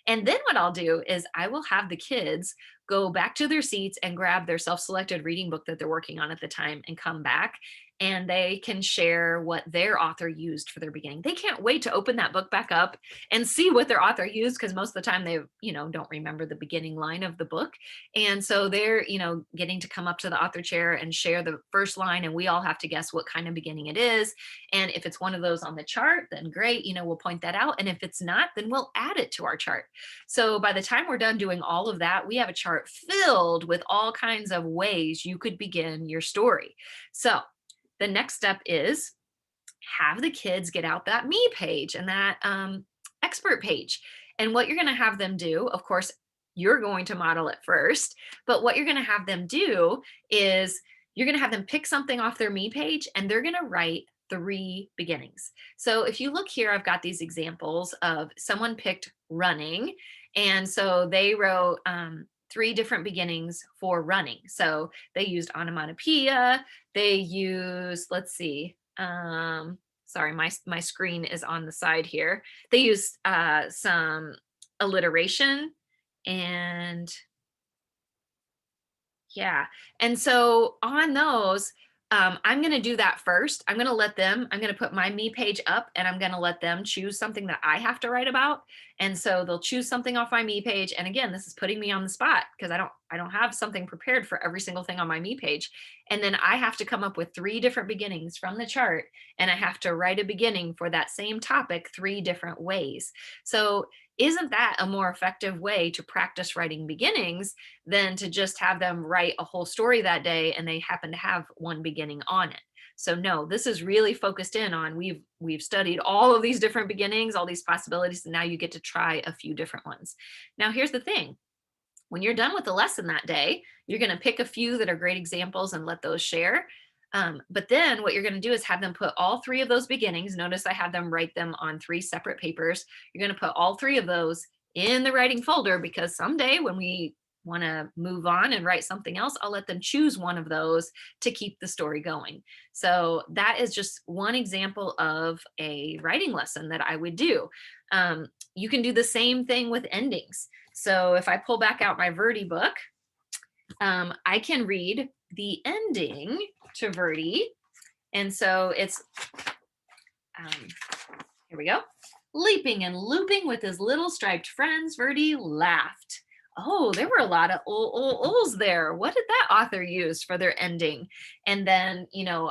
Speaker 1: And then what I'll do is I will have the kids go back to their seats and grab their self-selected reading book that they're working on at the time and come back, and they can share what their author used for their beginning. They can't wait to open that book back up and see what their author used, because most of the time they, don't remember the beginning line of the book. And so they're, getting to come up to the author chair and share the first line, and we all have to guess what kind of beginning it is. And if it's one of those on the chart, then great, we'll point that out. And if it's not, then we'll add it to our chart. So by the time we're done doing all of that, we have a chart filled with all kinds of ways you could begin your story. So the next step is have the kids get out that me page and that expert page. And what you're going to have them do, of course, you're going to model it first, but what you're going to have them do is you're going to have them pick something off their me page, and they're going to write 3 beginnings. So if you look here, I've got these examples of someone picked running. And so they wrote 3 different beginnings for running. So they used onomatopoeia. They used, let's see, sorry, my screen is on the side here. They used some alliteration, and yeah. And so on those, I'm going to do that first. I'm going to put my me page up, and I'm going to let them choose something that I have to write about. And so they'll choose something off my me page. And again, this is putting me on the spot because I don't have something prepared for every single thing on my me page. And then I have to come up with 3 different beginnings from the chart, and I have to write a beginning for that same topic 3 different ways. So isn't that a more effective way to practice writing beginnings than to just have them write a whole story that day and they happen to have one beginning on it? So no, this is really focused in on we've studied all of these different beginnings, all these possibilities, and now you get to try a few different ones. Now here's the thing. When you're done with the lesson that day, you're going to pick a few that are great examples and let those share. But then what you're going to do is have them put all 3 of those beginnings. Notice I had them write them on 3 separate papers. You're going to put all 3 of those in the writing folder, because someday when we want to move on and write something else, I'll let them choose one of those to keep the story going. So that is just one example of a writing lesson that I would do. You can do the same thing with endings. So if I pull back out my Verdi book, I can read the ending to Verdi. And so it's, here we go. Leaping and looping with his little striped friends, Verdi laughed. Oh, there were a lot of ohs there. What did that author use for their ending? And then,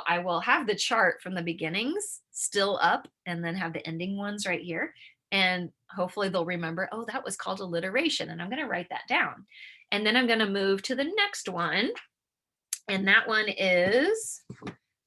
Speaker 1: I will have the chart from the beginnings still up, and then have the ending ones right here. And hopefully they'll remember, oh, that was called alliteration. And I'm going to write that down. And then I'm going to move to the next one. And that one is,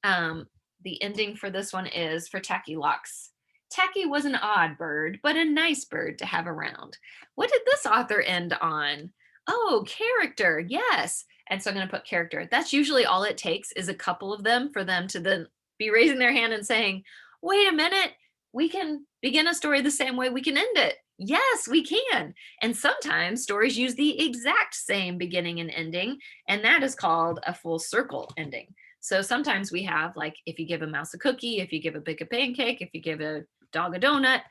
Speaker 1: the ending for this one is for Tacky Locks. Tacky was an odd bird, but a nice bird to have around. What did this author end on? Oh, character, yes. And so I'm going to put character. That's usually all it takes, is a couple of them for them to then be raising their hand and saying, wait a minute, we can begin a story the same way we can end it. Yes, we can. And sometimes stories use the exact same beginning and ending, and that is called a full circle ending. So sometimes we have, like, if you give a mouse a cookie, if you give a pig a pancake, if you give a dog a donut,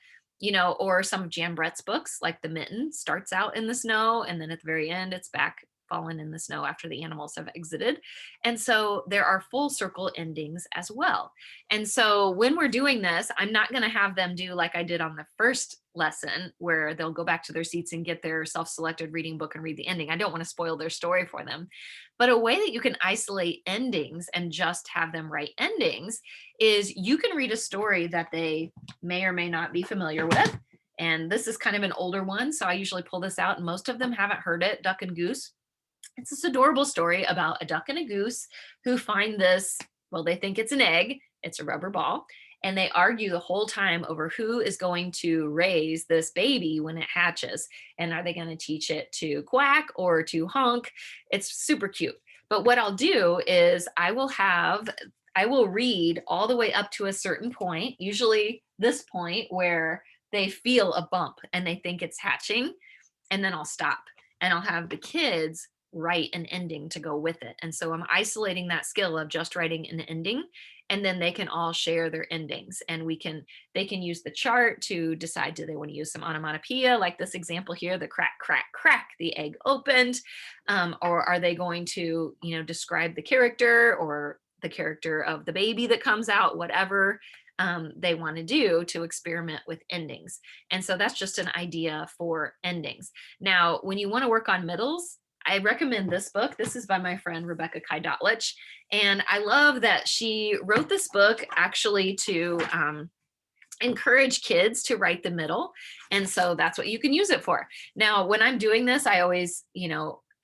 Speaker 1: or some of Jan Brett's books, like The Mitten, starts out in the snow, and then at the very end, it's back fallen in the snow after the animals have exited. And so there are full circle endings as well. And so when we're doing this, I'm not going to have them do like I did on the first lesson where they'll go back to their seats and get their self-selected reading book and read the ending. I don't want to spoil their story for them. But a way that you can isolate endings and just have them write endings is you can read a story that they may or may not be familiar with. And this is kind of an older one, so I usually pull this out, and most of them haven't heard it, Duck and Goose. It's this adorable story about a duck and a goose who find this, well, they think it's an egg, it's a rubber ball, and they argue the whole time over who is going to raise this baby when it hatches. And are they going to teach it to quack or to honk? It's super cute. But what I'll do is I will read all the way up to a certain point, usually this point where they feel a bump and they think it's hatching, and then I'll stop and I'll have the kids write an ending to go with it. And so I'm isolating that skill of just writing an ending, and then they can all share their endings, and they can use the chart to decide, do they want to use some onomatopoeia like this example here, the crack crack crack, the egg opened, or are they going to, describe the character or the character of the baby that comes out, whatever they want to do to experiment with endings. And so that's just an idea for endings. Now, when you want to work on middles, I recommend this book. This is by my friend Rebecca Kai-Dotlich. And I love that she wrote this book actually to encourage kids to write the middle. And so that's what you can use it for. Now, when I'm doing this, I always,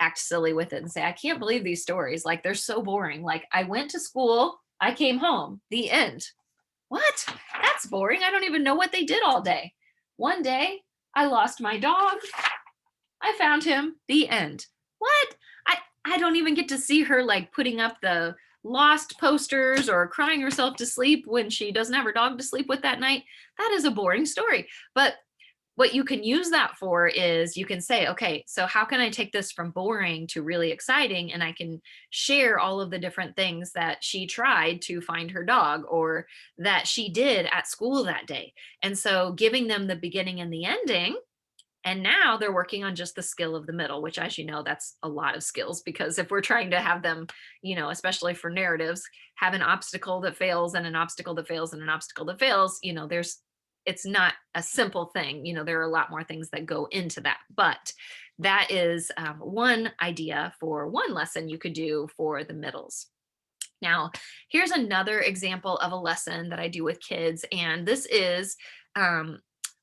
Speaker 1: act silly with it and say, I can't believe these stories. Like, they're so boring. Like, I went to school, I came home, the end. What? That's boring. I don't even know what they did all day. One day, I lost my dog. I found him, the end. What? I don't even get to see her like putting up the lost posters or crying herself to sleep when she doesn't have her dog to sleep with that night. That is a boring story. But what you can use that for is you can say, okay, so how can I take this from boring to really exciting? And I can share all of the different things that she tried to find her dog or that she did at school that day. And so giving them the beginning and the ending. And now they're working on just the skill of the middle, which, as you know, that's a lot of skills, because if we're trying to have them, especially for narratives, have an obstacle that fails and an obstacle that fails and an obstacle that fails, it's not a simple thing. There are a lot more things that go into that. But that is one idea for one lesson you could do for the middles. Now, here's another example of a lesson that I do with kids. And this is,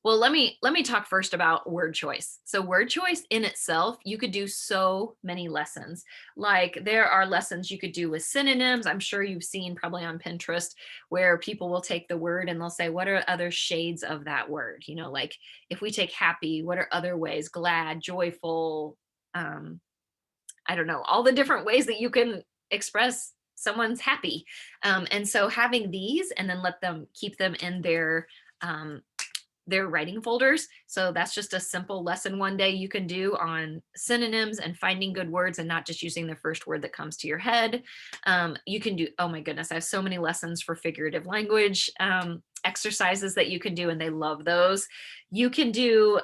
Speaker 1: well, let me talk first about word choice. So word choice in itself, you could do so many lessons. Like, there are lessons you could do with synonyms. I'm sure you've seen probably on Pinterest where people will take the word and they'll say, what are other shades of that word? Like if we take happy, what are other ways? Glad, joyful, I don't know, all the different ways that you can express someone's happy. And so having these and then let them keep them in their writing folders. So that's just a simple lesson one day you can do on synonyms and finding good words and not just using the first word that comes to your head. You can do, oh my goodness, I have so many lessons for figurative language exercises that you can do, and they love those. You can do,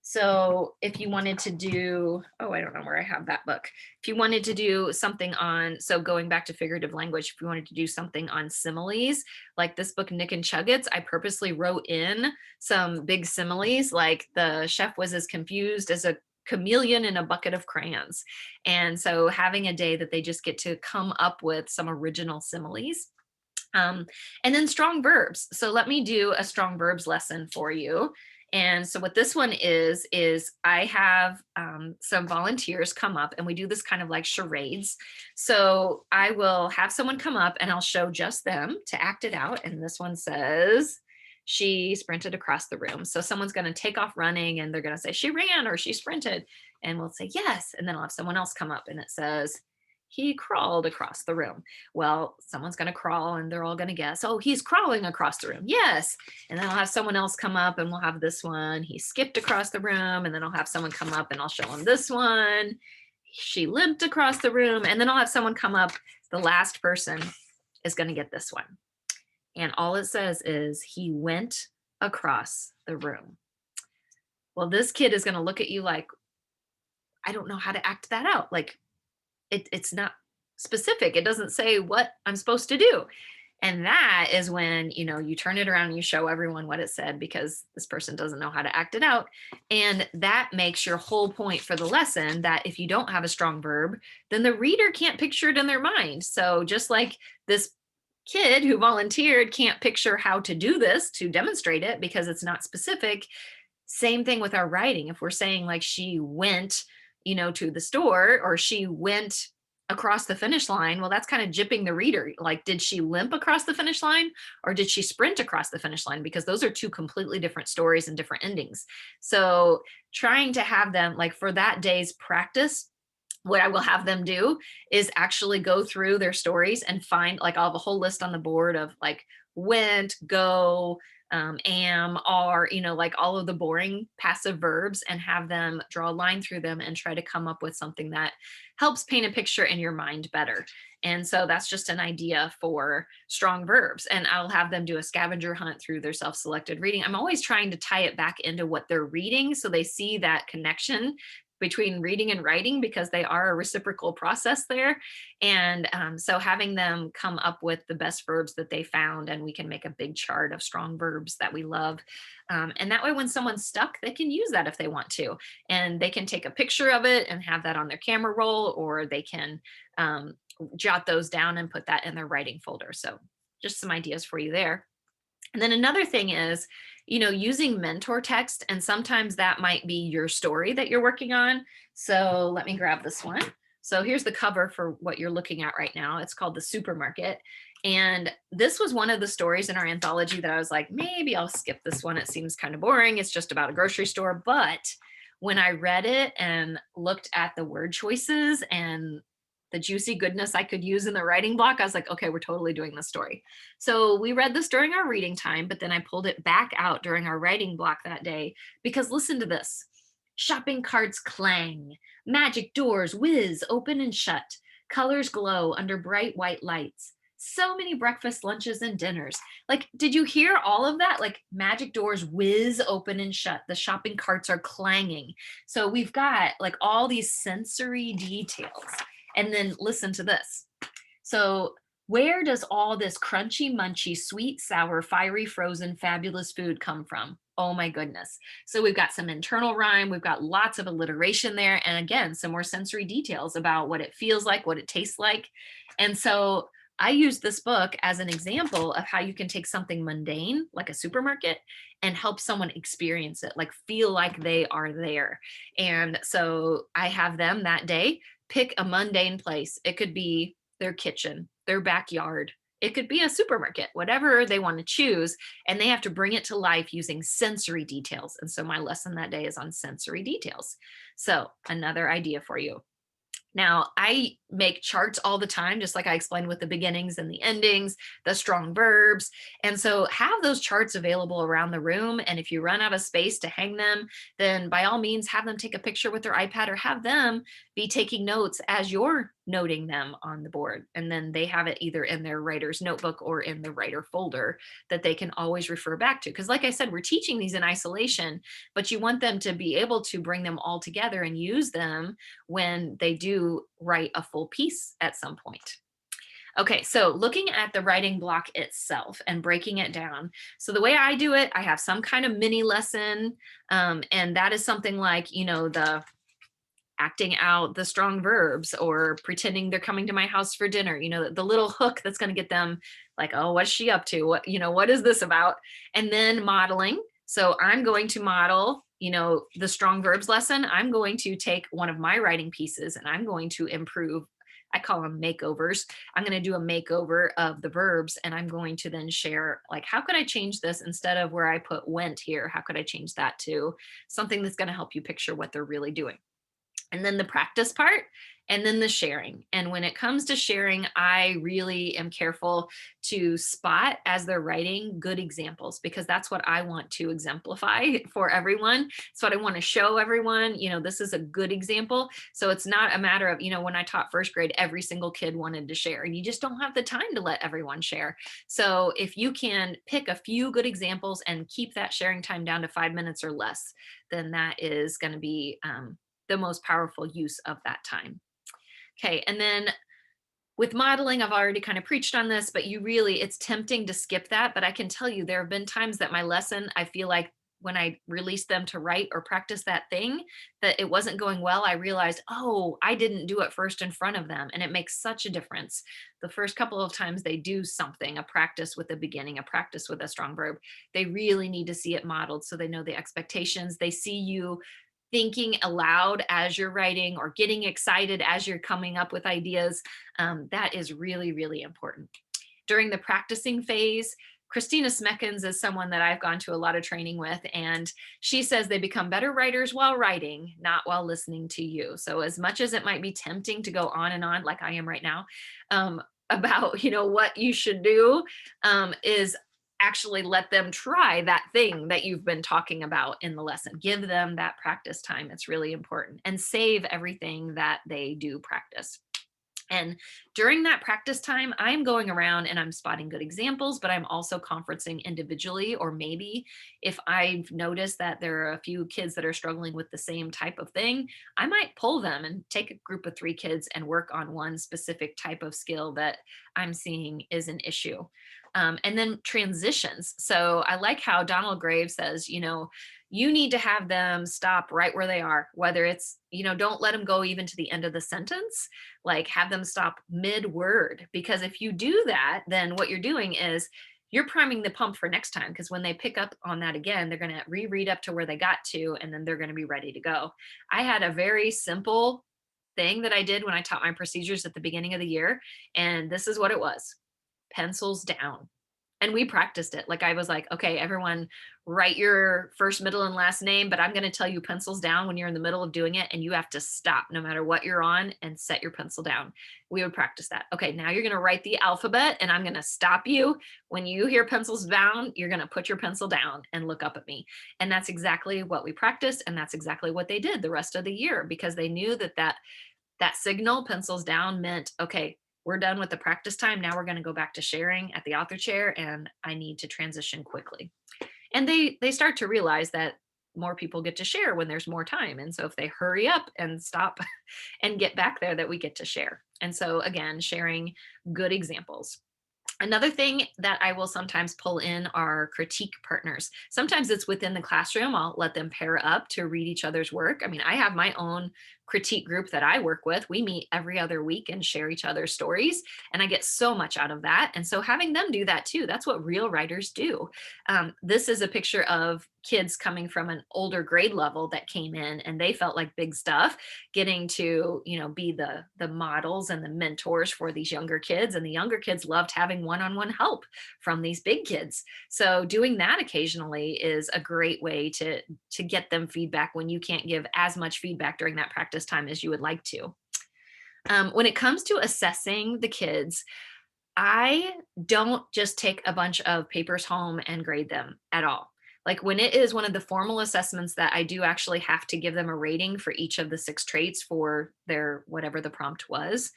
Speaker 1: so if you wanted to do, oh, I don't know where I have that book. If you wanted to do something on, so going back to figurative language, if you wanted to do something on similes, like this book, Nick and Chuggets, I purposely wrote in some big similes, like the chef was as confused as a chameleon in a bucket of crayons. And so having a day that they just get to come up with some original similes. And then strong verbs. So let me do a strong verbs lesson for you. And so what this one is I have some volunteers come up, and we do this kind of like charades. So I will have someone come up and I'll show just them to act it out. And this one says, she sprinted across the room. So someone's going to take off running and they're going to say, she ran or she sprinted. And we'll say, yes. And then I'll have someone else come up and it says, he crawled across the room. Well, someone's going to crawl and they're all going to guess, oh, he's crawling across the room. Yes. And then I'll have someone else come up and we'll have this one. He skipped across the room. And then I'll have someone come up and I'll show them this one. She limped across the room. And then I'll have someone come up. The last person is going to get this one. And all it says is he went across the room. Well, this kid is going to look at you like, I don't know how to act that out. Like it's not specific. It doesn't say what I'm supposed to do. And that is when, you turn it around and you show everyone what it said because this person doesn't know how to act it out. And that makes your whole point for the lesson that if you don't have a strong verb, then the reader can't picture it in their mind. So just like this kid who volunteered can't picture how to do this to demonstrate it because it's not specific, same thing with our writing. If we're saying like she went, to the store, or she went across the finish line, well, that's kind of jipping the reader. Like, did she limp across the finish line or did she sprint across the finish line? Because those are two completely different stories and different endings. So trying to have them like for that day's practice, what I will have them do is actually go through their stories and find, like, I'll have a whole list on the board of like went, go, am, are, like all of the boring passive verbs, and have them draw a line through them and try to come up with something that helps paint a picture in your mind better. And so that's just an idea for strong verbs. And I'll have them do a scavenger hunt through their self selected reading. I'm always trying to tie it back into what they're reading so they see that connection between reading and writing because they are a reciprocal process there. And so having them come up with the best verbs that they found, and we can make a big chart of strong verbs that we love. And that way, when someone's stuck, they can use that if they want to. And they can take a picture of it and have that on their camera roll, or they can jot those down and put that in their writing folder. So just some ideas for you there. And then another thing is, using mentor text, and sometimes that might be your story that you're working on. So let me grab this one. So here's the cover for what you're looking at right now. It's called The Supermarket. And this was one of the stories in our anthology that I was like, maybe I'll skip this one. It seems kind of boring. It's just about a grocery store. But when I read it and looked at the word choices and the juicy goodness I could use in the writing block, I was like, okay, we're totally doing this story. So we read this during our reading time, but then I pulled it back out during our writing block that day because listen to this. Shopping carts clang, magic doors whiz open and shut, colors glow under bright white lights. So many breakfast, lunches, and dinners. Like, did you hear all of that? Like, magic doors whiz open and shut. The shopping carts are clanging. So we've got like all these sensory details. And then listen to this. So, where does all this crunchy, munchy, sweet, sour, fiery, frozen, fabulous food come from? Oh my goodness. So, we've got some internal rhyme, we've got lots of alliteration there, and again, some more sensory details about what it feels like, what it tastes like. And so, I use this book as an example of how you can take something mundane, like a supermarket, and help someone experience it, like feel like they are there. And so I have them that day pick a mundane place. It could be their kitchen, their backyard. It could be a supermarket, whatever they want to choose. And they have to bring it to life using sensory details. And so my lesson that day is on sensory details. So, another idea for you. Now, I make charts all the time, just like I explained with the beginnings and the endings, the strong verbs. And so have those charts available around the room. And if you run out of space to hang them, then by all means, have them take a picture with their iPad or have them be taking notes as you're noting them on the board. And then they have it either in their writer's notebook or in the writer folder that they can always refer back to. Because, like I said, we're teaching these in isolation, but you want them to be able to bring them all together and use them when they do write a full piece at some point. Okay, so looking at the writing block itself and breaking it down. So the way I do it, I have some kind of mini lesson, and that is something like, the acting out the strong verbs or pretending they're coming to my house for dinner, the little hook that's going to get them like, oh, what's she up to? What is this about? And then modeling. So I'm going to model, the strong verbs lesson. I'm going to take one of my writing pieces and I'm going to improve. I call them makeovers. I'm going to do a makeover of the verbs and I'm going to then share, like, how could I change this instead of where I put went here? How could I change that to something that's going to help you picture what they're really doing? And then the practice part, and then the sharing. And when it comes to sharing, I really am careful to spot as they're writing good examples because that's what I want to exemplify for everyone. It's what I want to show everyone. This is a good example. So it's not a matter of, when I taught first grade, every single kid wanted to share, and you just don't have the time to let everyone share. So if you can pick a few good examples and keep that sharing time down to 5 minutes or less, then that is going to be the most powerful use of that time. Okay. And then with modeling, I've already kind of preached on this, but it's tempting to skip that. But I can tell you, there have been times that my lesson, I feel like when I released them to write or practice that thing, that it wasn't going well. I realized, oh, I didn't do it first in front of them. And it makes such a difference. The first couple of times they do something, a practice with a beginning, a practice with a strong verb, they really need to see it modeled so they know the expectations. They see you thinking aloud as you're writing or getting excited as you're coming up with ideas. That is really, really important. During the practicing phase, Christina Smeckens is someone that I've gone to a lot of training with, and she says they become better writers while writing, not while listening to you. So as much as it might be tempting to go on and on, like I am right now, about what you should do, is actually let them try that thing that you've been talking about in the lesson. Give them that practice time. It's really important, and save everything that they do practice. And during that practice time, I'm going around and I'm spotting good examples, but I'm also conferencing individually. Or maybe if I've noticed that there are a few kids that are struggling with the same type of thing, I might pull them and take a group of 3 kids and work on one specific type of skill that I'm seeing is an issue. And then transitions. So I like how Donald Graves says, you need to have them stop right where they are, whether it's, don't let them go even to the end of the sentence, like have them stop mid word. Because if you do that, then what you're doing is you're priming the pump for next time. Because when they pick up on that again, they're going to reread up to where they got to, and then they're going to be ready to go. I had a very simple thing that I did when I taught my procedures at the beginning of the year. And this is what it was: pencils down. And we practiced it. Like I was like, okay, everyone write your first, middle, and last name, but I'm going to tell you pencils down when you're in the middle of doing it, and you have to stop no matter what you're on and set your pencil down. We would practice that. Okay, now you're going to write the alphabet, and I'm going to stop you. When you hear pencils down, you're going to put your pencil down and look up at me. And that's exactly what we practiced, and that's exactly what they did the rest of the year, because they knew that signal, pencils down, meant, okay, we're done with the practice time. Now we're going to go back to sharing at the author chair, and I need to transition quickly. And they start to realize that more people get to share when there's more time. And so if they hurry up and stop and get back there, that we get to share. And so again, sharing good examples. Another thing that I will sometimes pull in are critique partners. Sometimes it's within the classroom. I'll let them pair up to read each other's work. I mean, I have my own critique group that I work with. We meet every other week and share each other's stories, and I get so much out of that. And so having them do that too, that's what real writers do. This is a picture of kids coming from an older grade level that came in, and they felt like big stuff, getting to be the models and the mentors for these younger kids. And the younger kids loved having one-on-one help from these big kids. So doing that occasionally is a great way to get them feedback when you can't give as much feedback during that practice time as you would like to. When it comes to assessing the kids, I don't just take a bunch of papers home and grade them at all. Like when it is one of the formal assessments that I do actually have to give them a rating for each of the 6 traits for their whatever the prompt was,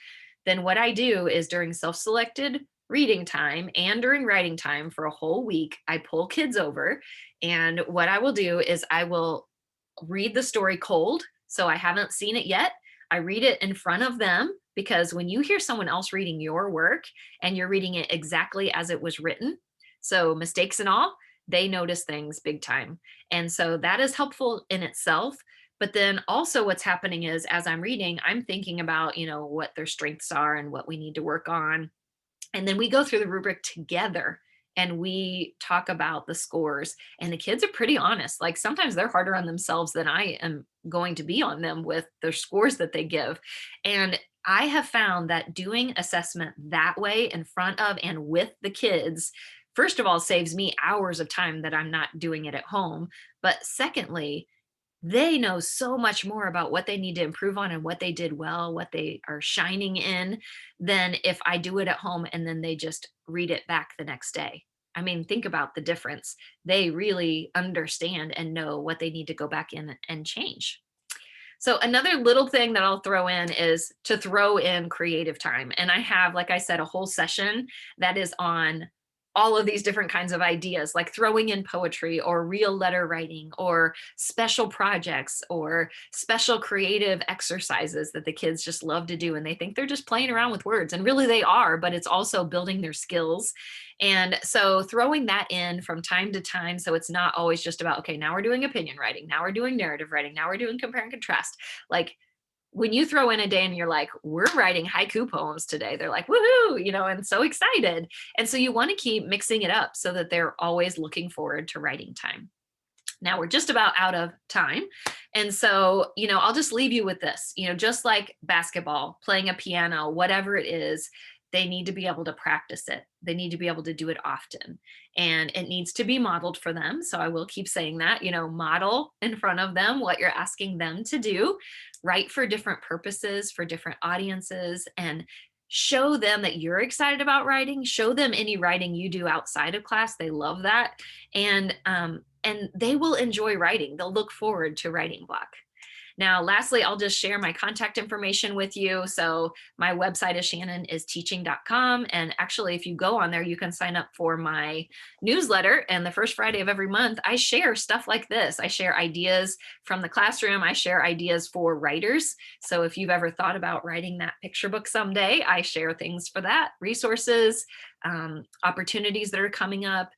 Speaker 1: then what I do is during self-selected reading time and during writing time for a whole week, I pull kids over, and what I will do is I will read the story cold. So I haven't seen it yet. I read it in front of them, because when you hear someone else reading your work and you're reading it exactly as it was written, so mistakes and all, they notice things big time. And so that is helpful in itself. But then also what's happening is as I'm reading, I'm thinking about, what their strengths are and what we need to work on. And then we go through the rubric together and we talk about the scores, and the kids are pretty honest. Like sometimes they're harder on themselves than I am going to be on them with their scores that they give. And I have found that doing assessment that way in front of and with the kids, first of all, saves me hours of time that I'm not doing it at home. But secondly, they know so much more about what they need to improve on and what they did well, what they are shining in, than if I do it at home and then they just read it back the next day. I mean, think about the difference. They really understand and know what they need to go back in and change. So another little thing that I'll throw in is to throw in creative time. And I have, like I said, a whole session that is on all of these different kinds of ideas, like throwing in poetry or real letter writing or special projects or special creative exercises that the kids just love to do. And they think they're just playing around with words, and really they are, but it's also building their skills. And so throwing that in from time to time, so it's not always just about, okay, now we're doing opinion writing, now we're doing narrative writing, now we're doing compare and contrast. Like, when you throw in a day and you're like, we're writing haiku poems today, they're like, woohoo, and so excited. And so you want to keep mixing it up so that they're always looking forward to writing time. Now we're just about out of time. And so, I'll just leave you with this, just like basketball, playing a piano, whatever it is, they need to be able to practice it. They need to be able to do it often. And it needs to be modeled for them. So I will keep saying that, model in front of them what you're asking them to do, write for different purposes, for different audiences, and show them that you're excited about writing. Show them any writing you do outside of class. They love that. And they will enjoy writing. They'll look forward to writing block. Now, lastly, I'll just share my contact information with you. So my website is shannonisteaching.com. And actually, if you go on there, you can sign up for my newsletter. And the first Friday of every month, I share stuff like this. I share ideas from the classroom. I share ideas for writers. So if you've ever thought about writing that picture book someday, I share things for that, resources, opportunities that are coming up.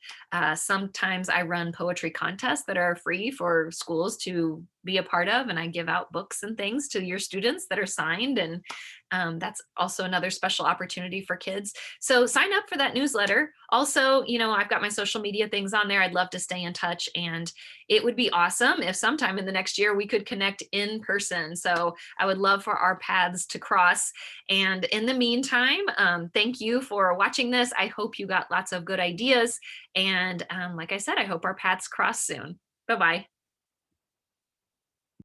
Speaker 1: Sometimes I run poetry contests that are free for schools to be a part of, and I give out books and things to your students that are signed, and that's also another special opportunity for kids. So sign up for that newsletter. Also, I've got my social media things on there. I'd love to stay in touch, and it would be awesome if sometime in the next year we could connect in person. So I would love for our paths to cross. And in the meantime, thank you for watching this. I hope you got lots of good ideas. And like I said, I hope our paths cross soon. Bye-bye.